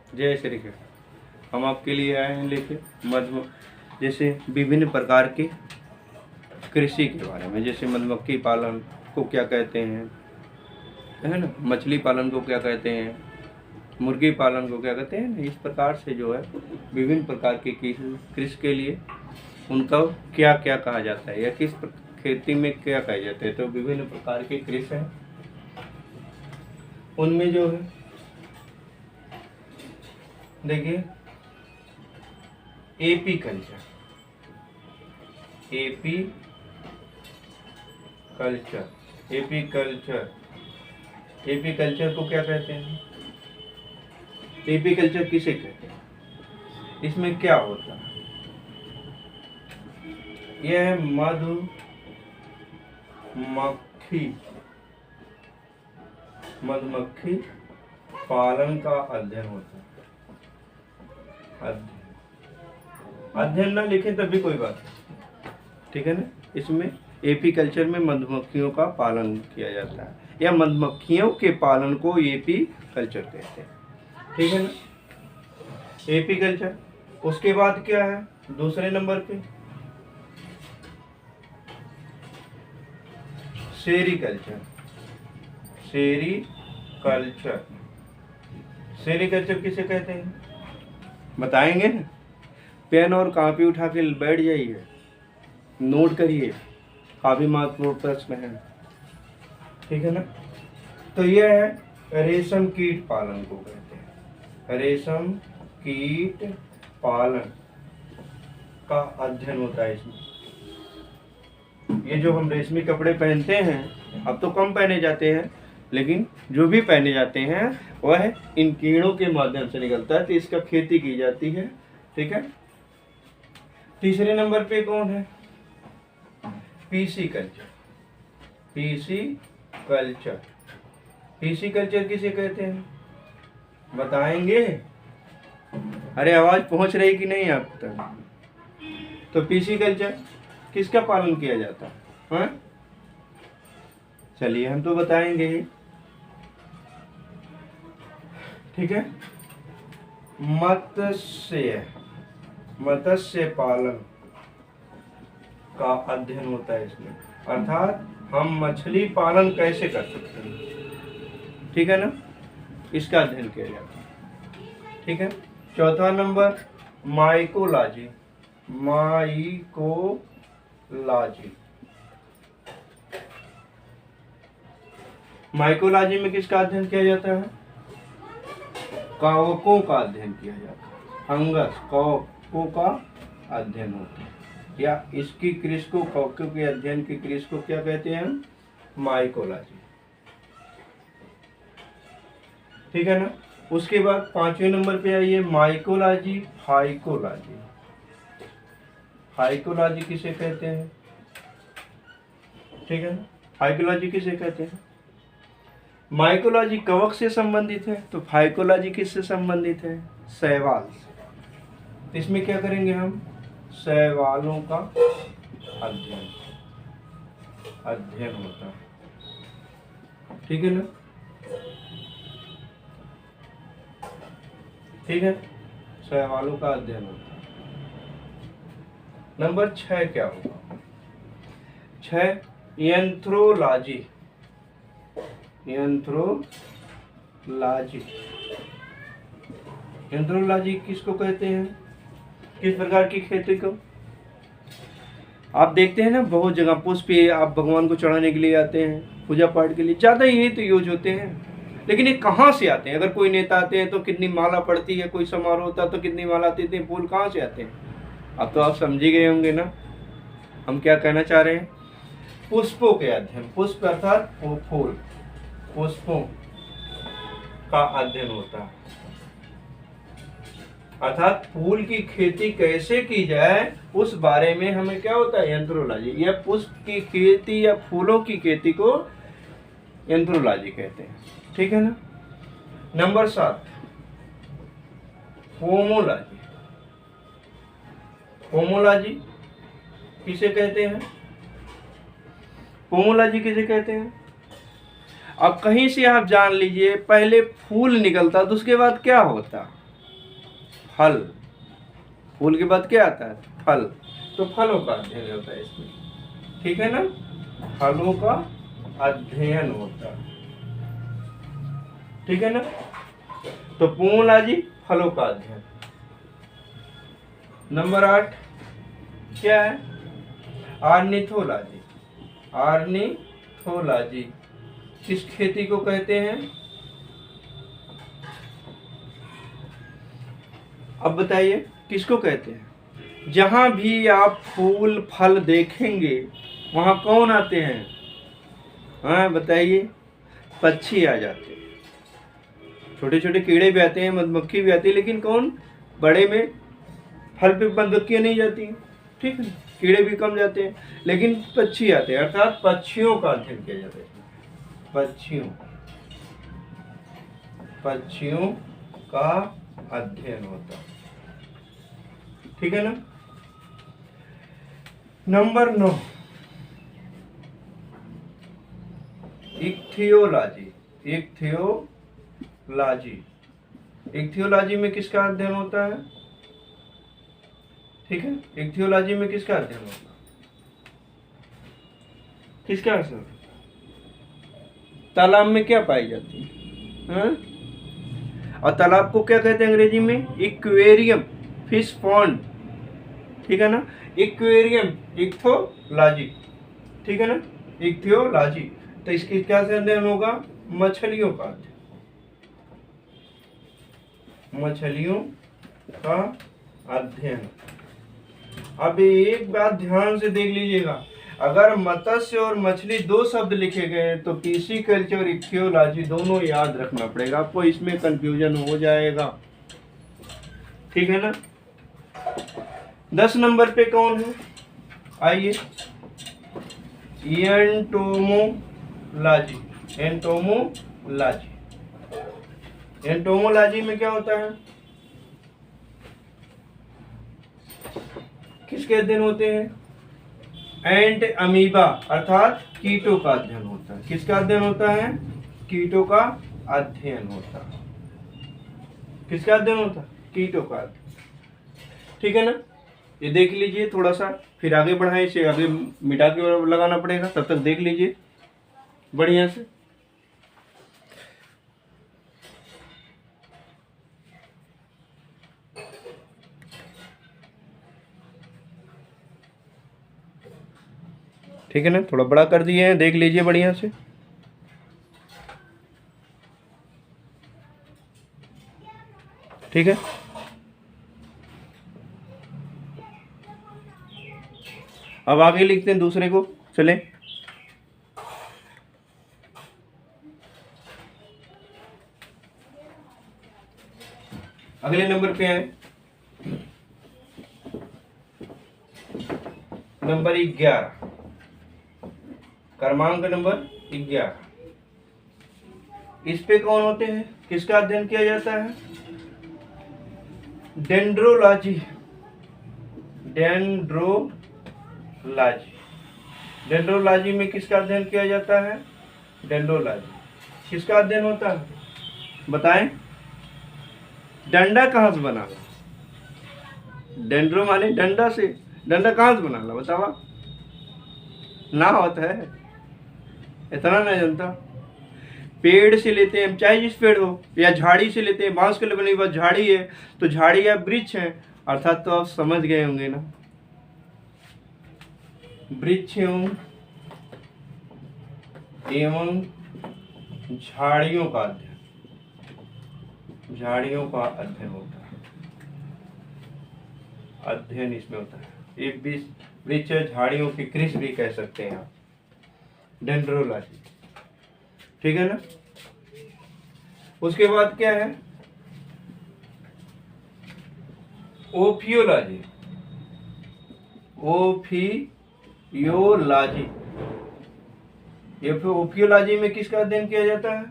जय श्री कृष्ण। हम आपके लिए आए हैं लेके जैसे विभिन्न प्रकार के कृषि के बारे में, जैसे मधुमक्खी पालन को क्या कहते हैं, है ना, मछली पालन को क्या कहते हैं, मुर्गी पालन को क्या कहते हैं। इस प्रकार से जो है विभिन्न प्रकार के कृषि के लिए उनका क्या क्या कहा जाता है या किस खेती में क्या कहा जाता है। तो विभिन्न प्रकार के कृषि हैं, उनमें जो है देखिए एपी कल्चर को क्या कहते हैं, एपी कल्चर किसे कहते हैं, इसमें क्या होता है। यह है मधुमक्खी पालन का अध्ययन होता है। अध्ययन ना लिखें तब भी कोई बात नहीं, ठीक है ना। इसमें एपी कल्चर में मधुमक्खियों का पालन किया जाता है या मधुमक्खियों के पालन को एपी कल्चर कहते हैं, ठीक है ना, एपी कल्चर। उसके बाद क्या है दूसरे नंबर पे सेरीकल्चर किसे कहते हैं बताएंगे ना। पेन और कॉपी उठा के बैठ जाइए, नोट करिए, काफी महत्वपूर्ण प्रश्न है, ठीक है ना। तो यह है रेशम कीट पालन को कहते हैं, रेशम कीट पालन का अध्ययन होता है इसमें। ये जो हम रेशमी कपड़े पहनते हैं अब तो कम पहने जाते हैं, लेकिन जो भी पहने जाते हैं वह इन कीड़ों के माध्यम से निकलता है, तो इसका खेती की जाती है, ठीक है। तीसरे नंबर पे कौन है, पीसी कल्चर किसे कहते हैं बताएंगे। अरे आवाज पहुंच रही कि नहीं आप तक। तो पीसी कल्चर किसका पालन किया जाता है, हाँ? चलिए हम तो बताएंगे ही, ठीक है। मत्स्य पालन का अध्ययन होता है इसमें, अर्थात हम मछली पालन कैसे कर सकते हैं, ठीक है ना, इसका अध्ययन किया जाता है, ठीक है। चौथा नंबर माइकोलॉजी में किसका अध्ययन किया जाता है, कवकों का अध्ययन किया जाता है, फंगस कवकों का अध्ययन होता है, या इसकी कृषि को, कवकों के अध्ययन की कृषि को क्या कहते हैं हम, माइकोलॉजी, ठीक है ना। उसके बाद पांचवें नंबर पे आइए माइकोलॉजी फाइकोलॉजी किसे कहते हैं, ठीक है ना। फाइकोलॉजी किसे कहते हैं, माइकोलॉजी कवक से संबंधित है, तो फाइकोलॉजी किससे संबंधित है, शैवाल से। इसमें क्या करेंगे हम, शैवालों का अध्ययन होता है, ठीक है ना, ठीक है, शैवालों का अध्ययन होता है। नंबर 6 क्या होगा, 6 यंत्रोलॉजी किसको कहते हैं, किस प्रकार की खेती को। आप देखते हैं ना बहुत जगह पुष्प आप भगवान को चढ़ाने के लिए आते हैं, पूजा पाठ के लिए ज़्यादा यही तो यूज होते हैं, लेकिन ये कहाँ से आते हैं। अगर कोई नेता आते हैं तो कितनी माला पड़ती है, कोई समारोह होता है तो कितनी माला आती है, फूल कहाँ से आते हैं। अब तो आप समझ ही गए होंगे ना हम क्या कहना चाह रहे हैं। पुष्पों के अध्ययन, पुष्प अर्थात फूल, पुष्पों का अध्ययन होता है, अर्थात फूल की खेती कैसे की जाए उस बारे में हमें क्या होता है, यंत्रोलॉजी, या पुष्प की खेती या फूलों की खेती को यंत्रोलॉजी कहते हैं, ठीक है ना। नंबर 7 पोमोलॉजी किसे कहते हैं, पोमोलॉजी किसे कहते हैं। अब कहीं से आप जान लीजिए, पहले फूल निकलता तो उसके बाद क्या होता, फल, फूल के बाद क्या आता है? फल। तो फलों का अध्ययन होता है इसमें, ठीक है ना, फलों का अध्ययन होता है, ठीक है ना। तो पूर्वलाजी फलों का अध्ययन। नंबर 8 क्या है? ऑर्निथोलॉजी। ऑर्निथोलॉजी किस खेती को कहते हैं? अब बताइए किसको कहते हैं? जहां भी आप फूल फल देखेंगे वहां कौन आते हैं? हाँ बताइए, पक्षी आ जाते हैं, छोटे छोटे कीड़े भी आते हैं, मधुमक्खी भी आती है, लेकिन कौन? बड़े में फल पे मधुमक्खियां नहीं जाती, ठीक है, कीड़े भी कम जाते हैं, लेकिन पक्षी आते हैं, अर्थात पक्षियों का अध्ययन किया जाता है। पक्षियों का अध्ययन होता है, ठीक है ना। Number 9 ichthyology. इक्थियोलॉजी में किसका अध्ययन होता है? ठीक है, इक्थियोलॉजी में किसका अध्ययन होता है? किसका सर? तालाब में क्या पाई जाती है? हाँ? और तालाब को क्या कहते हैं अंग्रेजी में? एक्वेरियम, फिश पॉन्ड, ठीक है ना। एक्वेरियम, इक्थियोलॉजी, ठीक है ना, इक्थियोलॉजी। तो इसकी क्या से अध्ययन होगा? मछलियों का अध्ययन, मछलियों का अध्ययन। अब एक बात ध्यान से देख लीजिएगा, अगर मत्स्य और मछली 2 शब्द लिखे गए तो पिसीकल्चर और इक्थियोलॉजी दोनों याद रखना पड़ेगा आपको, इसमें कंफ्यूजन हो जाएगा, ठीक है ना। 10 नंबर पे कौन है? आइए, एंटोमोलॉजी। एंटोमोलॉजी में क्या होता है? किसके अध्ययन होते हैं? एंट अमीबा अर्थात कीटों का अध्ययन होता है। किसका अध्ययन होता है? कीटों का अध्ययन होता है। किसका अध्ययन होता है? कीटों का अध्ययन, ठीक है ना। ये देख लीजिए थोड़ा सा, फिर आगे बढ़ाएं, इसे आगे मिटा के लगाना पड़ेगा, तब तक देख लीजिए बढ़िया से। ठीक है ना, थोड़ा बड़ा कर दिए हैं, देख लीजिए बढ़िया से। ठीक है, अब आगे लिखते हैं दूसरे को, चलें। अगले नंबर पे आए, नंबर 11, क्रमांक नंबर 11। इस पे कौन होते हैं? किसका अध्ययन किया जाता है? डेंड्रोलॉजी। डेंड्रोलॉजी में किसका अध्ययन किया जाता है? डेंड्रोलॉजी। किसका अध्ययन होता है बताएं? डंडा कहाँ से बना? डेंड्रो माने डंडा से, डंडा कहाँ से बना? बतावा ना होता है, इतना नहीं जानता। पेड़ से लेते हैं, चाहे जिस पेड़ हो, या झाड़ी से लेते हैं, बांस के लिए बनी बात झाड़ी है तो झाड़ी या वृक्ष है, अर्थात तो आप समझ गए होंगे ना, वृक्ष एवं झाड़ियों का अध्ययन, झाड़ियों का अध्ययन होता है, अध्ययन इसमें होता है। एक वृक्ष झाड़ियों की कृषि भी कह सकते हैं आप, डेंड्रोलॉजी, ठीक है ना। उसके बाद क्या है? ओफियोलॉजी। ओफियोलॉजी, ये ओफियोलॉजी में किसका अध्ययन किया जाता है?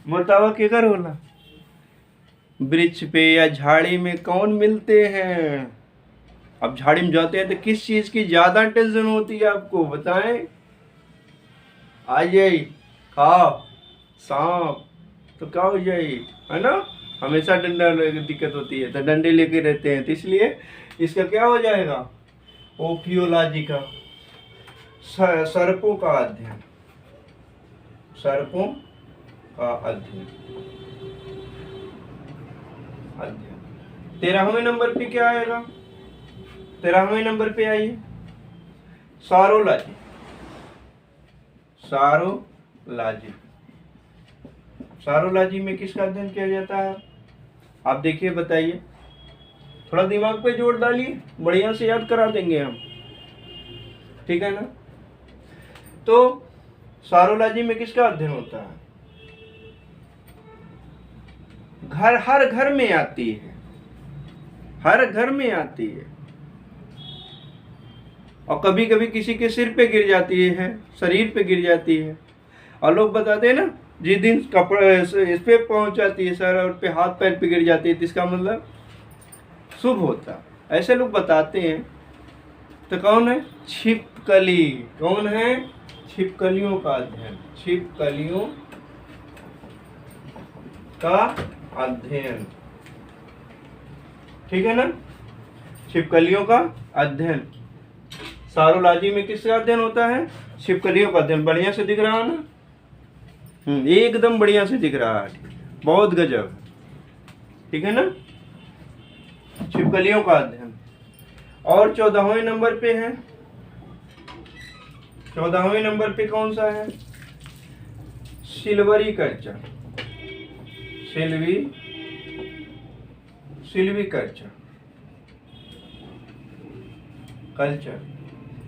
बताओ केकर होला? वृक्ष पे या झाड़ी में कौन मिलते हैं? अब झाड़ी में जाते हैं तो किस चीज की ज्यादा टेंशन होती है आपको बताएं? आइए, खाओ, सांप, तो क्या हो जाएगी, है ना। हमेशा डंडा दिक्कत होती है, तो डंडे लेके रहते हैं, तो इसलिए इसका क्या हो जाएगा, ओफियोलॉजी का, सर्पों का अध्ययन, सर्पों का अध्ययन। 13वें नंबर पे क्या आएगा, 13वें नंबर पे आइए सारोलॉजी। सारोलॉजी, सारोलॉजी में किसका अध्ययन किया जाता है, आप देखिए बताइए, थोड़ा दिमाग पे जोर डालिए, बढ़िया से याद करा देंगे हम, ठीक है ना। तो सारोलॉजी में किसका अध्ययन होता है, हर घर में आती है, हर घर में आती है, और कभी कभी किसी के सिर पे गिर जाती है, शरीर पे गिर जाती है, और लोग बताते हैं ना, जिस दिन कपड़े इस पे पहुंच जाती है सर और पे हाथ पैर पे गिर जाती है, तो इसका मतलब शुभ होता, ऐसे लोग बताते हैं। तो कौन है, छिपकली, कौन है, छिपकलियों का अध्ययन, छिपकलियों का अध्ययन, ठीक है ना, छिपकलियों का अध्ययन। सारोलॉजी में किसका अध्ययन होता है, छिपकलियों का अध्ययन। बढ़िया से दिख रहा है ना, एकदम बढ़िया से दिख रहा है, बहुत गजब, ठीक है ना, छिपकलियों का अध्ययन। और 14वें नंबर पे है, 14वें नंबर पे कौन सा है, सिल्वरी कल्चर, सिल्वी कल्चर,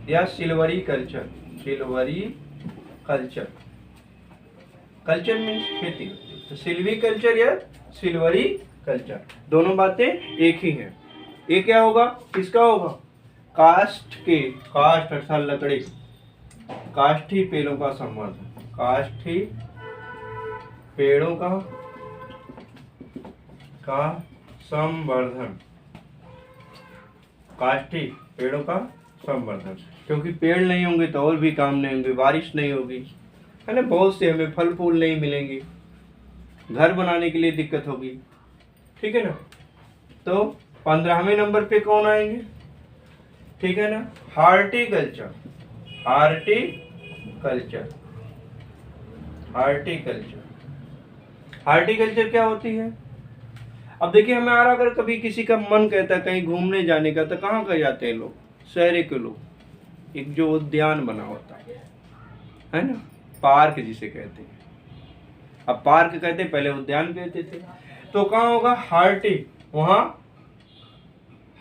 या silvery culture, silvery culture, culture means खेती, तो सिल्वी कल्चर या सिल्वरी कल्चर, दोनों बातें एक ही हैं। ये क्या होगा, किसका होगा, काष्ठ अर्थात लकड़ी, काष्ठी पेड़ों का संवर्धन, काष्ठी पेड़ों का संवर्धन, काष्ठी पेड़ों का संवर्धन, क्योंकि पेड़ नहीं होंगे तो और भी काम नहीं होंगे, बारिश नहीं होगी, है ना, बहुत से हमें फल फूल नहीं मिलेंगे, घर बनाने के लिए दिक्कत होगी, ठीक है ना। तो 15वें नंबर पे कौन आएंगे, ठीक है ना, हार्टिकल्चर, हार्टिकल्चर, हार्टिकल्चर, हार्टिकल्चर क्या होती है। अब देखिए हमारा अगर कभी किसी का मन कहता है कहीं घूमने जाने का, तो कहाँ का जाते हैं लोग, शहर के लोग, एक जो उद्यान बना होता है ना, पार्क जिसे कहते हैं, अब पार्क कहते, पहले उद्यान कहते थे, तो कहाँ होगा, वहाँ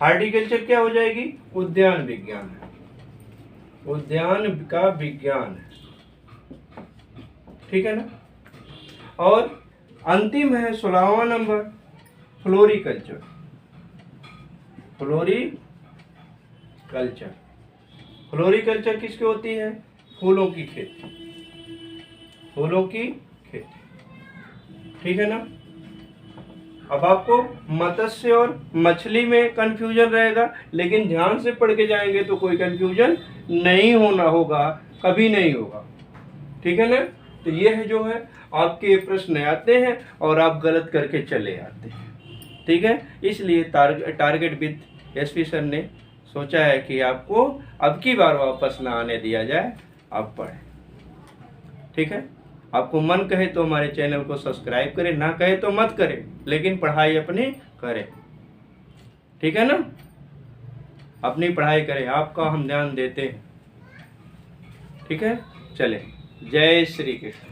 हार्टिकल्चर क्या हो जाएगी, उद्यान विज्ञान है, उद्यान का विज्ञान है, ठीक है ना। और अंतिम है 16वां नंबर, फ्लोरिकल्चर, फ्लोरिकल्चर, फ्लोरिकल्चर किसकी होती है, फूलों की खेती, फूलों की खेती, ठीक है ना। अब आपको मत्स्य और मछली में कंफ्यूजन रहेगा, लेकिन ध्यान से पढ़ के जाएंगे तो कोई कंफ्यूजन नहीं होगा, कभी नहीं होगा, ठीक है ना। तो ये है जो है आपके प्रश्न आते हैं और आप गलत करके चले आते हैं, ठीक है। इसलिए टारगेट विद एसपी सर ने सोचा है कि आपको अब की बार वापस ना आने दिया जाए, आप पढ़ें, ठीक है। आपको मन कहे तो हमारे चैनल को सब्सक्राइब करें, ना कहे तो मत करें, लेकिन पढ़ाई अपनी करें, ठीक है ना, अपनी पढ़ाई करें, आपका हम ध्यान देते हैं, ठीक है। चले, जय श्री कृष्ण।